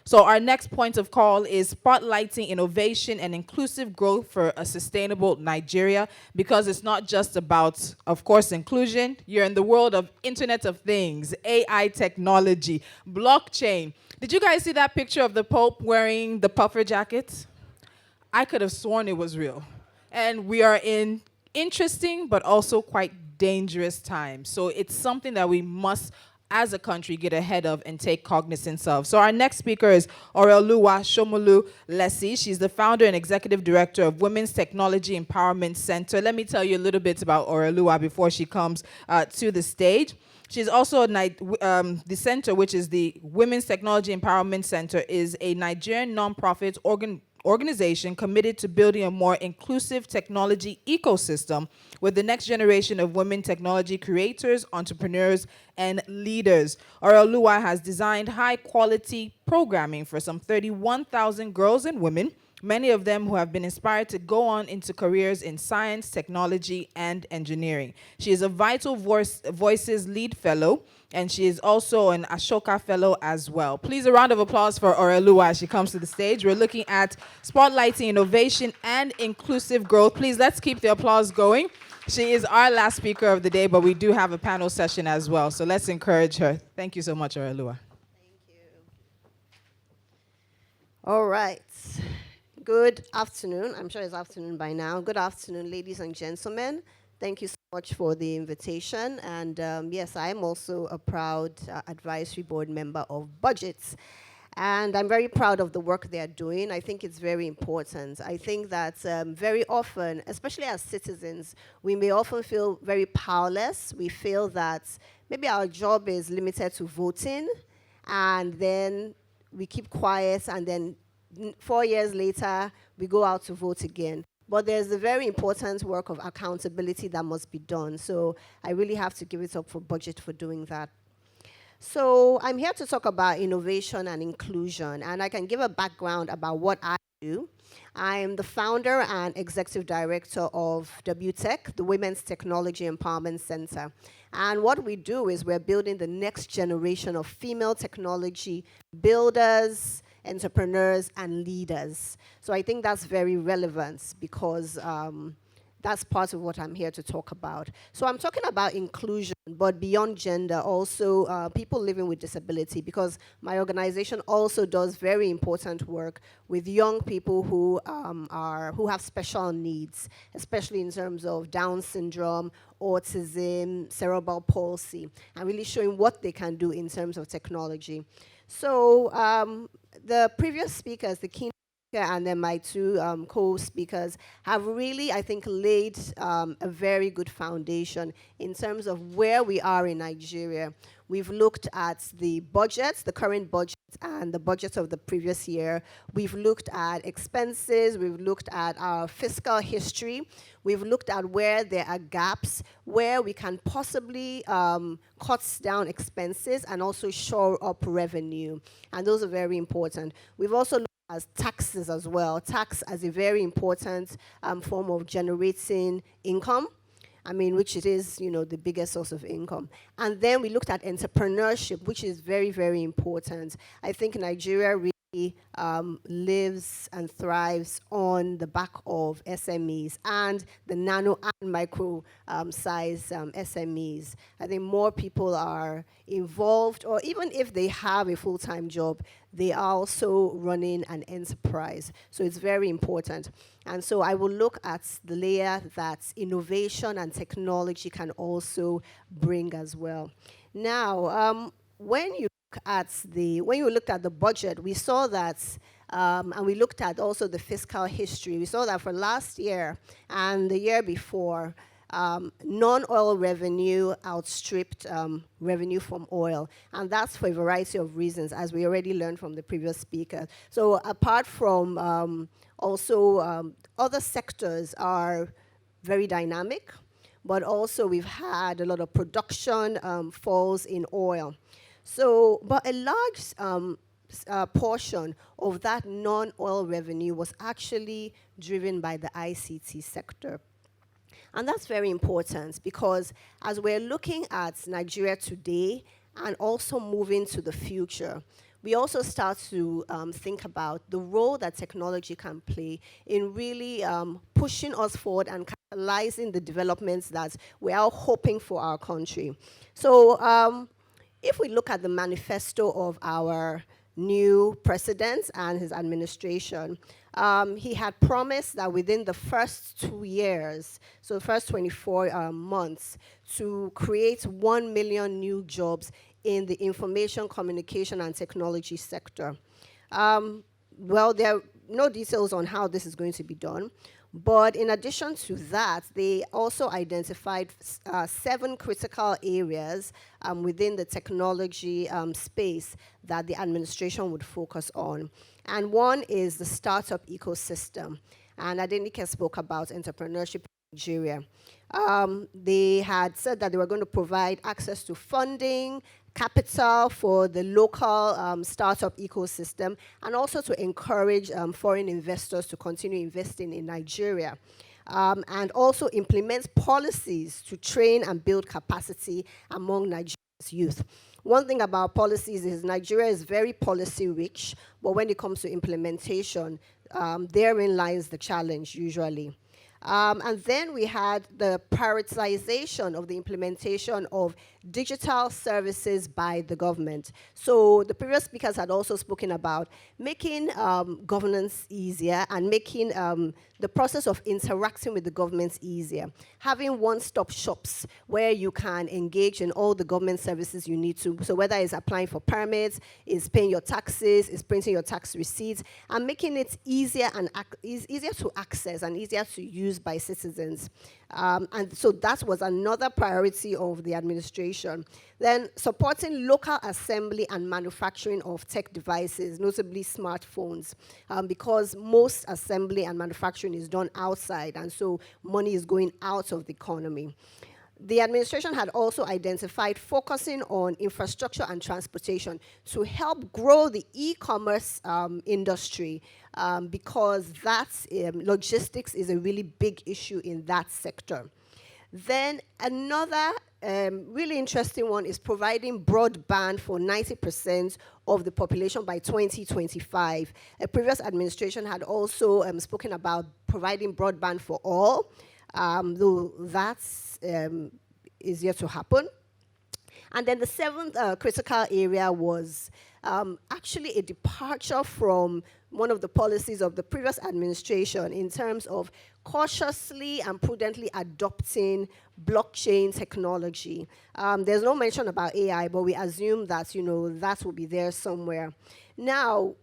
So our next point of call is spotlighting innovation and inclusive growth for a sustainable Nigeria, because it's not just about, of course, inclusion. You're in the world of Internet of Things, AI technology, blockchain. Did you guys see that picture of the Pope wearing the puffer jacket? I could have sworn it was real. And we are in interesting but also quite dangerous times. So it's something that we must, as a country, get ahead of and take cognizance of. So our next speaker is Oreoluwa Somolu Lesi. She's the founder and executive director of Women's Technology Empowerment Center. Let me tell you a little bit about Oreoluwa before she comes to the stage. She's also the center, which is the Women's Technology Empowerment Center, is a Nigerian nonprofit organization committed to building a more inclusive technology ecosystem with the next generation of women technology creators, entrepreneurs, and leaders. Oreoluwa has designed high-quality programming for some 31,000 girls and women, many of them who have been inspired to go on into careers in science, technology, and engineering. She is a Vital Voices Lead Fellow, and she is also an Ashoka Fellow as well. Please, a round of applause for Oreoluwa as she comes to the stage. We're looking at spotlighting innovation and inclusive growth. Please, let's keep the applause going. She is our last speaker of the day, but we do have a panel session as well, so let's encourage her. Thank you so much, Oreoluwa. Thank you. All right. Good afternoon. I'm sure it's afternoon by now. Good afternoon, ladies and gentlemen. Thank you so much for the invitation. And yes, I am also a proud advisory board member of Budgets. And I'm very proud of the work they are doing. I think it's very important. I think that very often, especially as citizens, we may often feel very powerless. We feel that maybe our job is limited to voting, and then we keep quiet, and then 4 years later, we go out to vote again. But there's a very important work of accountability that must be done. So I really have to give it up for Budget for doing that. So I'm here to talk about innovation and inclusion, and I can give a background about what I do. I am the founder and executive director of WTech, the Women's Technology Empowerment Center. And what we do is we're building the next generation of female technology builders, entrepreneurs, and leaders. So I think that's very relevant because that's part of what I'm here to talk about. So I'm talking about inclusion, but beyond gender, also people living with disability, because my organization also does very important work with young people who have special needs, especially in terms of Down syndrome, autism, cerebral palsy, and really showing what they can do in terms of technology. So the previous speakers, the keynote and then my two co-speakers have really, I think, laid a very good foundation in terms of where we are in Nigeria. We've looked at the budgets, the current budget, and the budget of the previous year. We've looked at expenses. We've looked at our fiscal history. We've looked at where there are gaps, where we can possibly cut down expenses and also shore up revenue. And those are very important. We've also looked as taxes as well. Tax as a very important form of generating income. I mean, which it is, you know, the biggest source of income. And then we looked at entrepreneurship, which is very, very important. I think Nigeria really lives and thrives on the back of SMEs and the nano and micro size SMEs. I think more people are involved, or even if they have a full-time job, they are also running an enterprise. So it's very important. And so I will look at the layer that innovation and technology can also bring as well. Now, when you looked at the budget, we saw that, and we looked at also the fiscal history. We saw that for last year and the year before, non-oil revenue outstripped revenue from oil. And that's for a variety of reasons, as we already learned from the previous speaker. So apart from other sectors are very dynamic, but also we've had a lot of production falls in oil. So, but a large portion of that non-oil revenue was actually driven by the ICT sector. And that's very important because as we're looking at Nigeria today and also moving to the future, we also start to think about the role that technology can play in really pushing us forward and catalyzing the developments that we are hoping for our country. So if we look at the manifesto of our new president and his administration, he had promised that within the first 2 years, so the first 24 months, to create 1 million new jobs in the information, communication, and technology sector. Well, there are no details on how this is going to be done, but in addition to that, they also identified 7 critical areas within the technology space that the administration would focus on. And one is the startup ecosystem. And Adenike spoke about entrepreneurship in Nigeria. They had said that they were going to provide access to funding, capital for the local startup ecosystem, and also to encourage foreign investors to continue investing in Nigeria. And also implement policies to train and build capacity among Nigeria's youth. One thing about policies is Nigeria is very policy rich, but when it comes to implementation, therein lies the challenge usually. And then we had the prioritization of the implementation of digital services by the government. So the previous speakers had also spoken about making governance easier and making the process of interacting with the government easier. Having one-stop shops where you can engage in all the government services you need to. So whether it's applying for permits, it's paying your taxes, it's printing your tax receipts, and making it easier and easier to access and easier to use by citizens. And so that was another priority of the administration. Then supporting local assembly and manufacturing of tech devices, notably smartphones, because most assembly and manufacturing is done outside, and so money is going out of the economy. The administration had also identified focusing on infrastructure and transportation to help grow the e-commerce industry because that's, logistics is a really big issue in that sector. Then another really interesting one is providing broadband for 90% of the population by 2025. A previous administration had also spoken about providing broadband for all, though that's is yet to happen. And then the 7th critical area was actually a departure from one of the policies of the previous administration in terms of cautiously and prudently adopting blockchain technology. There's no mention about AI, but we assume that, that will be there somewhere. Now,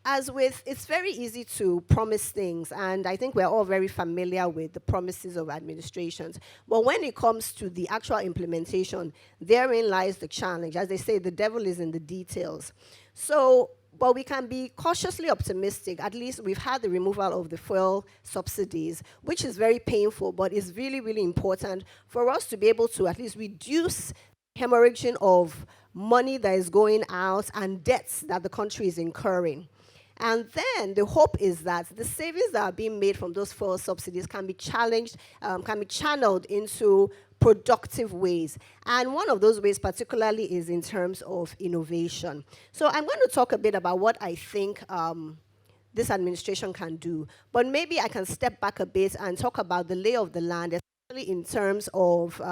as with, it's very easy to promise things, and I think we're all very familiar with the promises of administrations. But when it comes to the actual implementation, therein lies the challenge. As they say, the devil is in the details. So, but we can be cautiously optimistic. At least we've had the removal of the fuel subsidies, which is very painful, but it's really, really important for us to be able to at least reduce hemorrhaging of money that is going out and debts that the country is incurring. And then the hope is that the savings that are being made from those fuel subsidies can be challenged, can be channeled into productive ways. And one of those ways particularly is in terms of innovation. So I'm going to talk a bit about what I think this administration can do. But maybe I can step back a bit and talk about the lay of the land, especially in terms of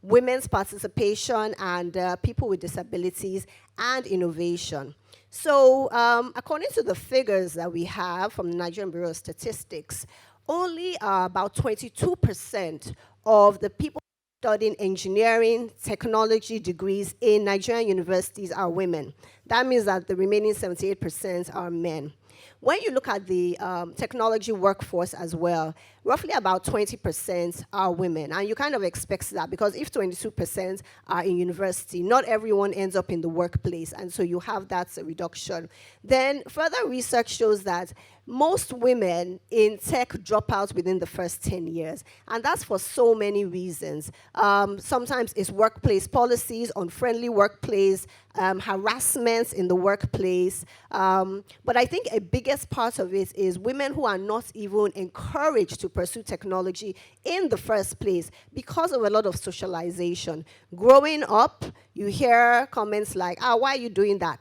women's participation and people with disabilities and innovation. So according to the figures that we have from the Nigerian Bureau of Statistics, only about 22% of the people studying engineering, technology degrees in Nigerian universities are women. That means that the remaining 78% are men. When you look at the technology workforce as well, roughly about 20% are women. And you kind of expect that because if 22% are in university, not everyone ends up in the workplace. And so you have that reduction. Then further research shows that most women in tech drop out within the first 10 years. And that's for so many reasons. Sometimes it's workplace policies, unfriendly workplace harassment in the workplace. But I think a biggest part of it is women who are not even encouraged to pursue technology in the first place because of a lot of socialization. Growing up, you hear comments like, why are you doing that?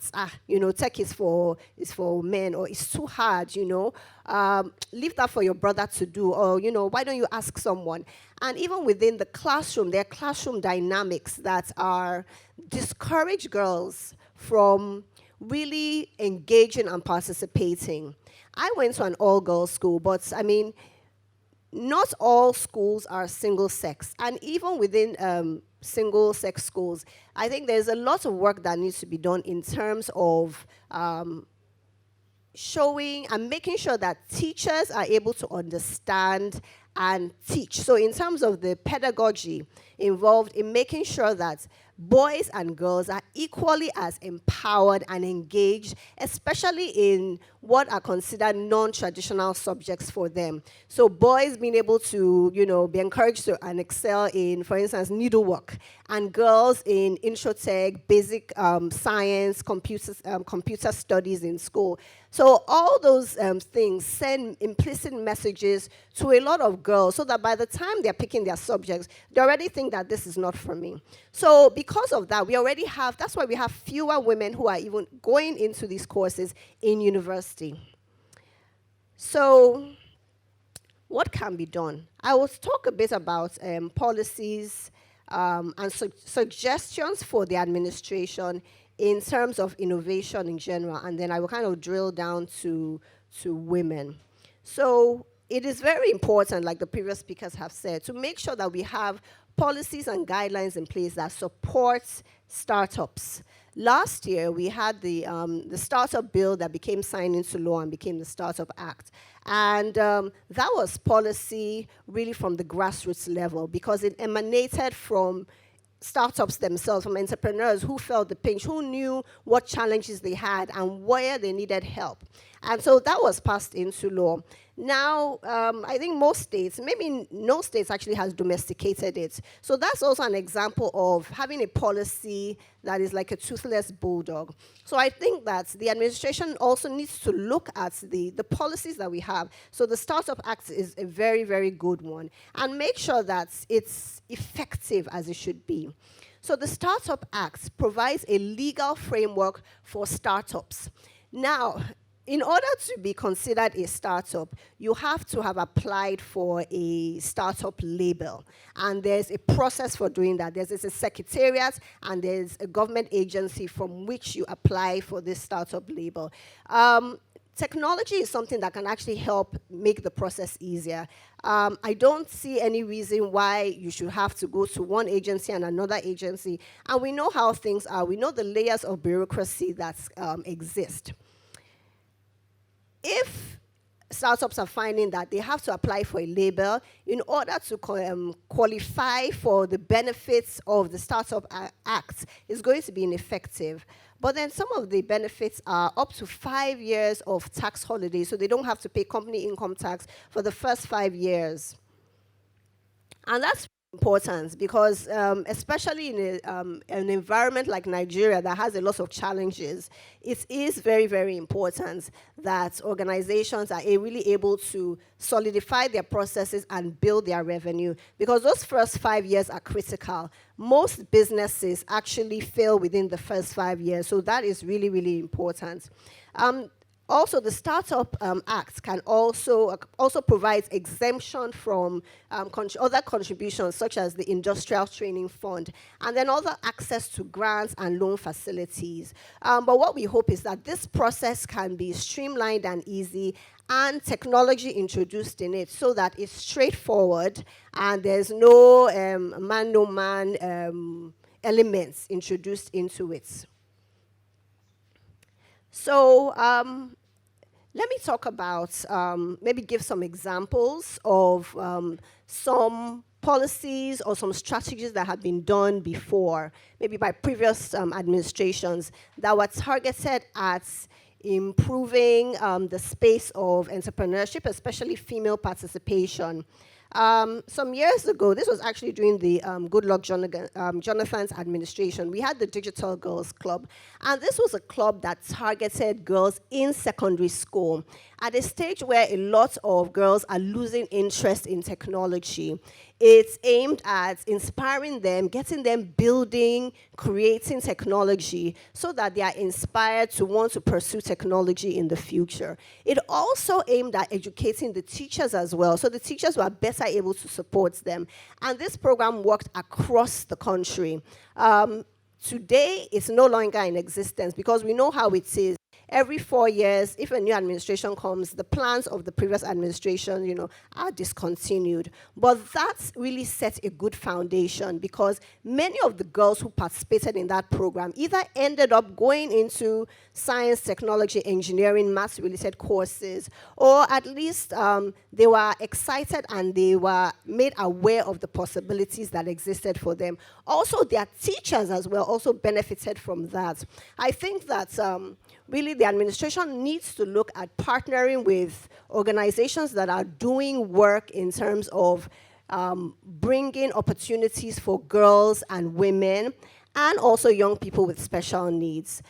Tech is for men, or it's too hard, leave that for your brother to do, or, why don't you ask someone? And even within the classroom, there are classroom dynamics that are discourage girls from really engaging and participating. I went to an all-girls school, but I mean, not all schools are single sex. And even within single sex schools, I think there's a lot of work that needs to be done in terms of showing and making sure that teachers are able to understand and teach. So in terms of the pedagogy involved in making sure that boys and girls are equally as empowered and engaged, especially in what are considered non-traditional subjects for them. So boys being able to, be encouraged to and excel in, for instance, needlework, and girls in intro tech, basic science, computer studies in school. So all those things send implicit messages to a lot of girls so that by the time they're picking their subjects, they already think that this is not for me. So because of that, that's why we have fewer women who are even going into these courses in university. So what can be done? I will talk a bit about policies and suggestions for the administration in terms of innovation in general, and then I will kind of drill down to women. So it is very important, like the previous speakers have said, to make sure that we have policies and guidelines in place that support startups. Last year, we had the startup bill that became signed into law and became the Startup Act. And that was policy really from the grassroots level because it emanated from startups themselves, from entrepreneurs who felt the pinch, who knew what challenges they had and where they needed help. And so that was passed into law. Now, I think most states, maybe no states actually has domesticated it. So that's also an example of having a policy that is like a toothless bulldog. So I think that the administration also needs to look at the policies that we have. So the Startup Act is a very, very good one. And make sure that it's effective as it should be. So the Startup Act provides a legal framework for startups. Now, in order to be considered a startup, you have to have applied for a startup label. And there's a process for doing that. There's a secretariat and there's a government agency from which you apply for this startup label. Technology is something that can actually help make the process easier. I don't see any reason why you should have to go to one agency and another agency. And we know how things are. We know the layers of bureaucracy that exist. If startups are finding that they have to apply for a label in order to qualify for the benefits of the Startup Act, it's going to be ineffective. But then some of the benefits are up to 5 years of tax holiday, so they don't have to pay company income tax for the first 5 years. And that's important because especially in an environment like Nigeria that has a lot of challenges, it is very, very important that organizations are really able to solidify their processes and build their revenue because those first 5 years are critical. Most businesses actually fail within the first 5 years, so that is really, really important. Also, the Startup Act can also provides exemption from other contributions, such as the Industrial Training Fund, and then other access to grants and loan facilities. But what we hope is that this process can be streamlined and easy, and technology introduced in it so that it's straightforward and there's no man-no-man elements introduced into it. So let me talk about, maybe give some examples of some policies or some strategies that have been done before, maybe by previous administrations, that were targeted at improving the space of entrepreneurship, especially female participation. Some years ago, this was actually during the Goodluck Jonathan's administration, we had the Digital Girls Club. And this was a club that targeted girls in secondary school at a stage where a lot of girls are losing interest in technology. It's aimed at inspiring them, getting them building, creating technology so that they are inspired to want to pursue technology in the future. It also aimed at educating the teachers as well, so the teachers were better able to support them. And this program worked across the country. Today, it's no longer in existence because we know how it is. Every 4 years, if a new administration comes, the plans of the previous administration, are discontinued. But that really set a good foundation because many of the girls who participated in that program either ended up going into science, technology, engineering, maths-related courses, or at least they were excited and they were made aware of the possibilities that existed for them. Also, their teachers as well also benefited from that. I think that really the administration needs to look at partnering with organizations that are doing work in terms of bringing opportunities for girls and women and also young people with special needs.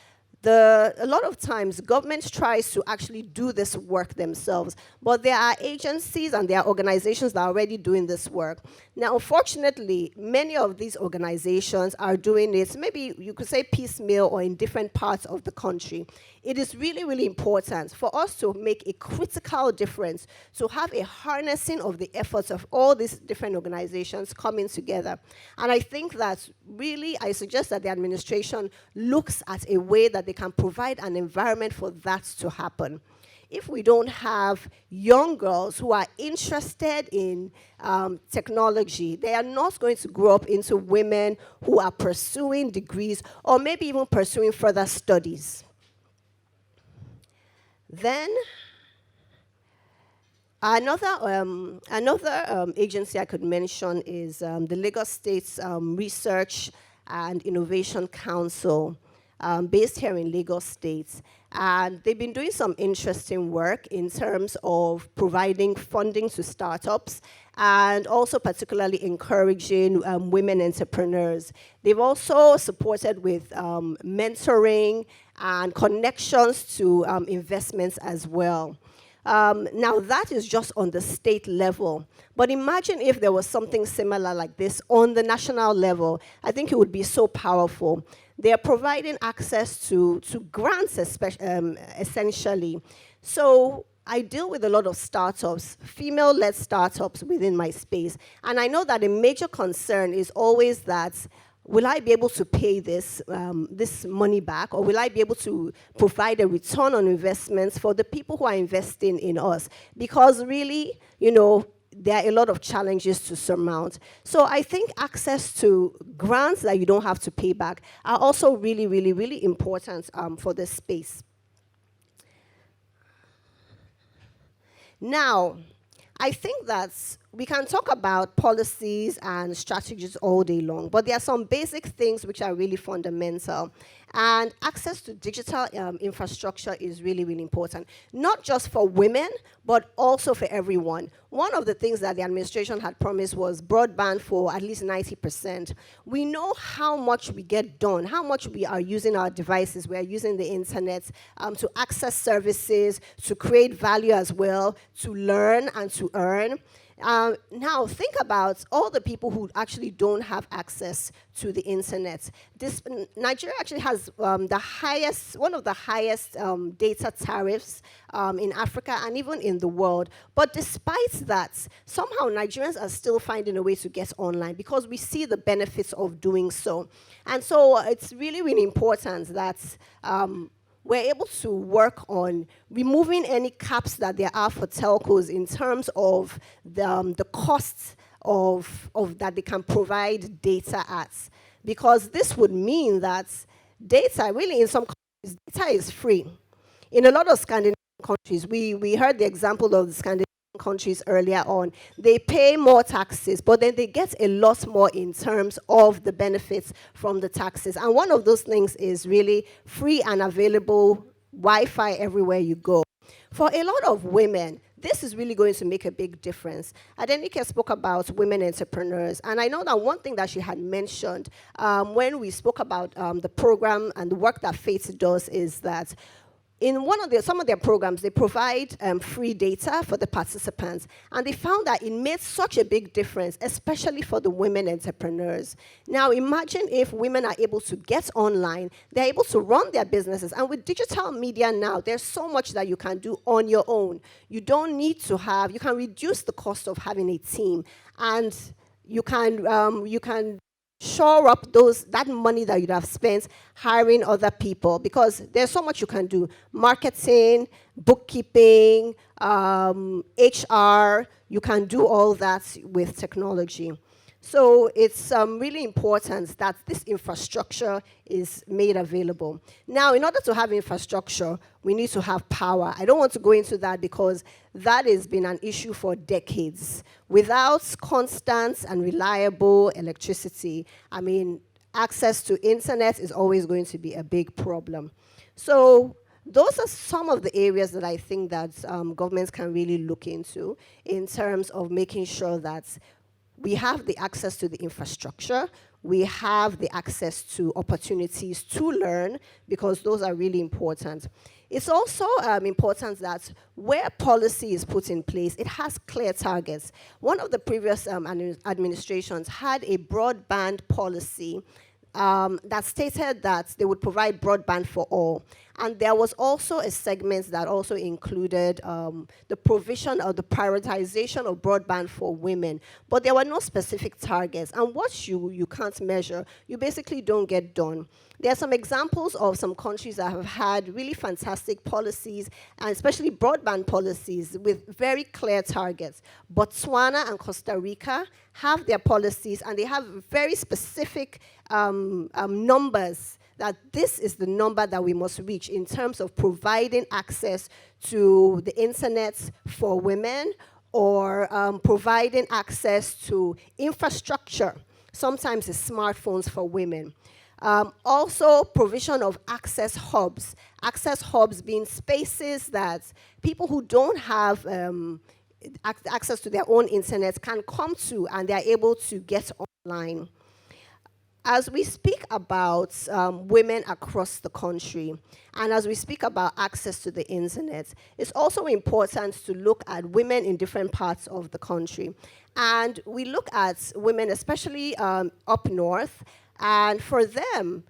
A lot of times, government tries to actually do this work themselves, but there are agencies and there are organizations that are already doing this work. Now, unfortunately, many of these organizations are doing it, maybe you could say piecemeal or in different parts of the country. It is really, really important for us to make a critical difference, to have a harnessing of the efforts of all these different organizations coming together. And I think that really, I suggest that the administration looks at a way that they can provide an environment for that to happen. If we don't have young girls who are interested in technology, they are not going to grow up into women who are pursuing degrees or maybe even pursuing further studies. Then, another agency I could mention is the Lagos State's Research and Innovation Council, based here in Lagos State. And they've been doing some interesting work in terms of providing funding to startups and also particularly encouraging women entrepreneurs. They've also supported with mentoring and connections to investments as well. Now, that is just on the state level. But imagine if there was something similar like this on the national level. I think it would be so powerful. They are providing access to grants, essentially. So I deal with a lot of startups, female-led startups within my space. And I know that a major concern is always that, will I be able to pay this money back, or will I be able to provide a return on investments for the people who are investing in us? Because really, there are a lot of challenges to surmount. So I think access to grants that you don't have to pay back are also really, really, really important for this space. Now, I think that we can talk about policies and strategies all day long, but there are some basic things which are really fundamental. And access to digital infrastructure is really, really important, not just for women, but also for everyone. One of the things that the administration had promised was broadband for at least 90%. We know how much we get done, how much we are using our devices, we are using the internet to access services, to create value as well, to learn and to earn. Now, think about all the people who actually don't have access to the internet. Nigeria actually has one of the highest data tariffs in Africa and even in the world. But despite that, somehow Nigerians are still finding a way to get online because we see the benefits of doing so. And so it's really, really important that we're able to work on removing any caps that there are for telcos in terms of the costs of that they can provide data at. Because this would mean that data, really in some countries, data is free. In a lot of Scandinavian countries, we heard the example of the Scandinavian countries earlier on. They pay more taxes, but then they get a lot more in terms of the benefits from the taxes. And one of those things is really free and available Wi-Fi everywhere you go. For a lot of women, this is really going to make a big difference. Adenike spoke about women entrepreneurs, and I know that one thing that she had mentioned when we spoke about the program and the work that Faith does is that in some of their programs, they provide free data for the participants, and they found that it made such a big difference, especially for the women entrepreneurs. Now, imagine if women are able to get online, they're able to run their businesses, and with digital media now, there's so much that you can do on your own. You don't need to have, you can reduce the cost of having a team, and you can shore up that money that you'd have spent hiring other people, because there's so much you can do. Marketing, bookkeeping, HR, you can do all that with technology. So it's really important that this infrastructure is made available. Now, in order to have infrastructure, we need to have power. I don't want to go into that because that has been an issue for decades. Without constant and reliable electricity, I mean, access to internet is always going to be a big problem. So those are some of the areas that I think that governments can really look into in terms of making sure that we have the access to the infrastructure, we have the access to opportunities to learn, because those are really important. It's also important that where policy is put in place, it has clear targets. One of the previous administrations had a broadband policy that stated that they would provide broadband for all. And there was also a segment that also included the provision or the prioritization of broadband for women. But there were no specific targets. And what you can't measure, you basically don't get done. There are some examples of some countries that have had really fantastic policies, and especially broadband policies with very clear targets. Botswana and Costa Rica have their policies, and they have very specific numbers, that this is the number that we must reach in terms of providing access to the internet for women, or providing access to infrastructure. Sometimes it's smartphones for women. Also, provision of access hubs being spaces that people who don't have access to their own internet can come to, and they're able to get online. As we speak about women across the country, and as we speak about access to the internet, it's also important to look at women in different parts of the country. And we look at women, especially up north, and for them,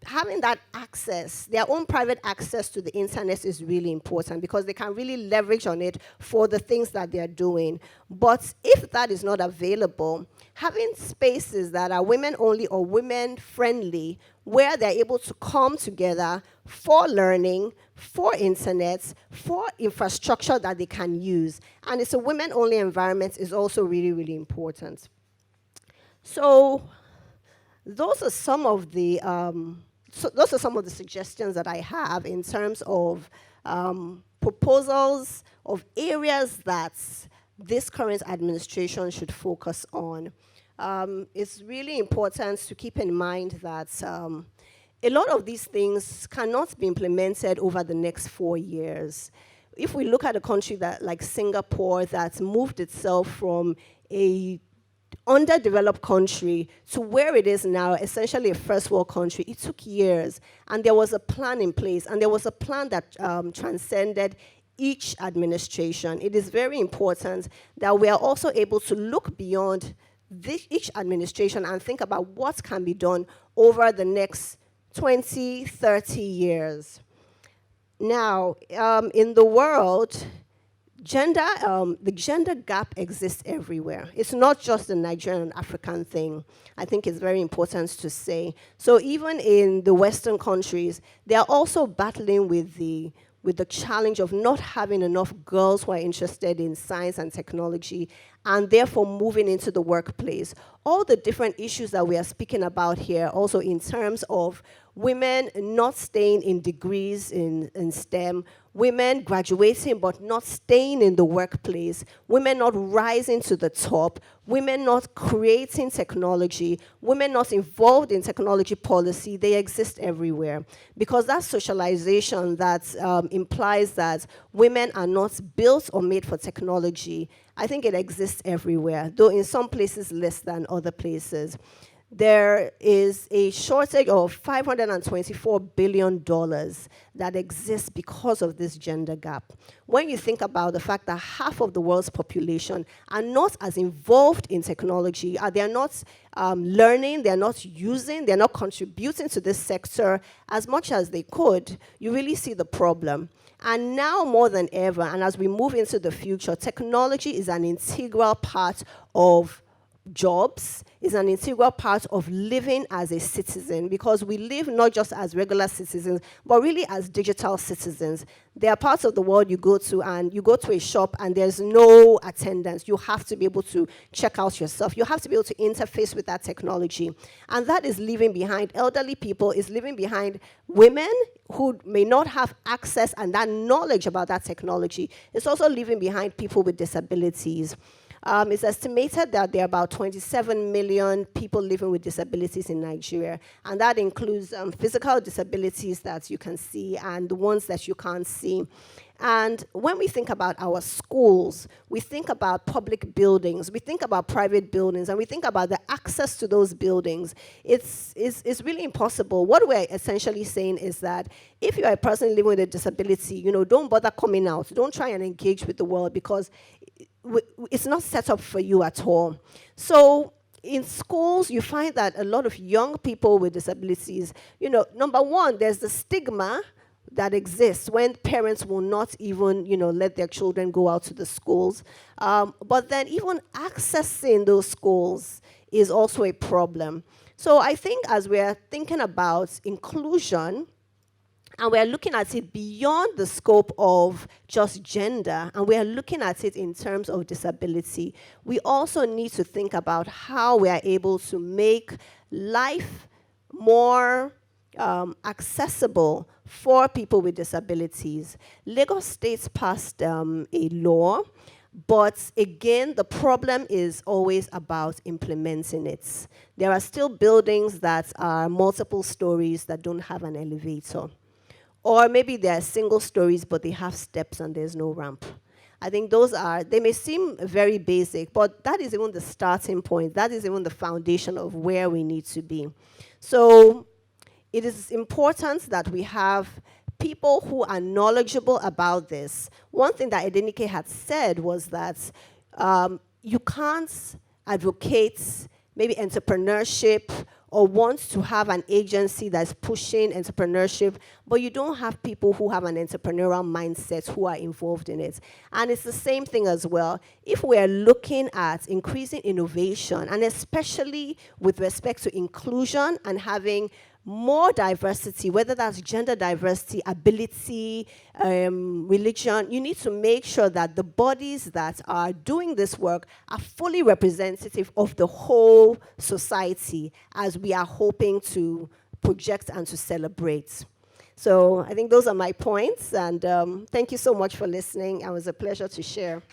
having that access, their own private access to the internet, is really important, because they can really leverage on it for the things that they're doing. But if that is not available, having spaces that are women-only or women-friendly, where they're able to come together for learning, for internet, for infrastructure that they can use, and it's a women-only environment, is also really, really important. So those are some of the suggestions that I have in terms of proposals of areas that this current administration should focus on. It's really important to keep in mind that a lot of these things cannot be implemented over the next 4 years. If we look at a country like Singapore, that's moved itself from a underdeveloped country to where it is now, essentially a first world country, it took years. And there was a plan in place, and there was a plan that transcended each administration. It is very important that we are also able to look beyond each administration and think about what can be done over the next 20, 30 years. Now, in the world, the gender gap exists everywhere. It's not just a Nigerian and African thing. I think it's very important to say. So even in the Western countries, they are also battling with the challenge of not having enough girls who are interested in science and technology, and therefore moving into the workplace. All the different issues that we are speaking about here, also in terms of women not staying in degrees in STEM, women graduating but not staying in the workplace, women not rising to the top, women not creating technology, women not involved in technology policy, they exist everywhere. Because that socialization that implies that women are not built or made for technology, I think it exists everywhere, though in some places less than other places. There is a shortage of $524 billion that exists because of this gender gap. When you think about the fact that half of the world's population are not as involved in technology, they are not learning, they are not using, they are not contributing to this sector as much as they could, you really see the problem. And now more than ever, and as we move into the future, technology is an integral part of jobs, is an integral part of living as a citizen, because we live not just as regular citizens, but really as digital citizens. There are parts of the world you go to, and you go to a shop and there's no attendance. You have to be able to check out yourself. You have to be able to interface with that technology. And that is leaving behind elderly people, is leaving behind women who may not have access and that knowledge about that technology. It's also leaving behind people with disabilities. It's estimated that there are about 27 million people living with disabilities in Nigeria, and that includes physical disabilities that you can see and the ones that you can't see. And when we think about our schools, we think about public buildings, we think about private buildings, and we think about the access to those buildings. It's really impossible. What we're essentially saying is that if you're a person living with a disability, don't bother coming out. Don't try and engage with the world, because it's not set up for you at all. So in schools, you find that a lot of young people with disabilities, number one, there's the stigma that exists when parents will not even, let their children go out to the schools. But then even accessing those schools is also a problem. So I think as we're thinking about inclusion, and we're looking at it beyond the scope of just gender, and we're looking at it in terms of disability, we also need to think about how we are able to make life more accessible for people with disabilities. Lagos State passed a law, but again, the problem is always about implementing it. There are still buildings that are multiple stories that don't have an elevator. Or maybe they're single stories, but they have steps and there's no ramp. I think they may seem very basic, but that is even the starting point. That is even the foundation of where we need to be. So it is important that we have people who are knowledgeable about this. One thing that Edenike had said was that you can't advocate maybe entrepreneurship or want to have an agency that's pushing entrepreneurship, but you don't have people who have an entrepreneurial mindset who are involved in it. And it's the same thing as well. If we're looking at increasing innovation, and especially with respect to inclusion and having more diversity, whether that's gender diversity, ability, religion, you need to make sure that the bodies that are doing this work are fully representative of the whole society, as we are hoping to project and to celebrate. So I think those are my points, and thank you so much for listening. It was a pleasure to share.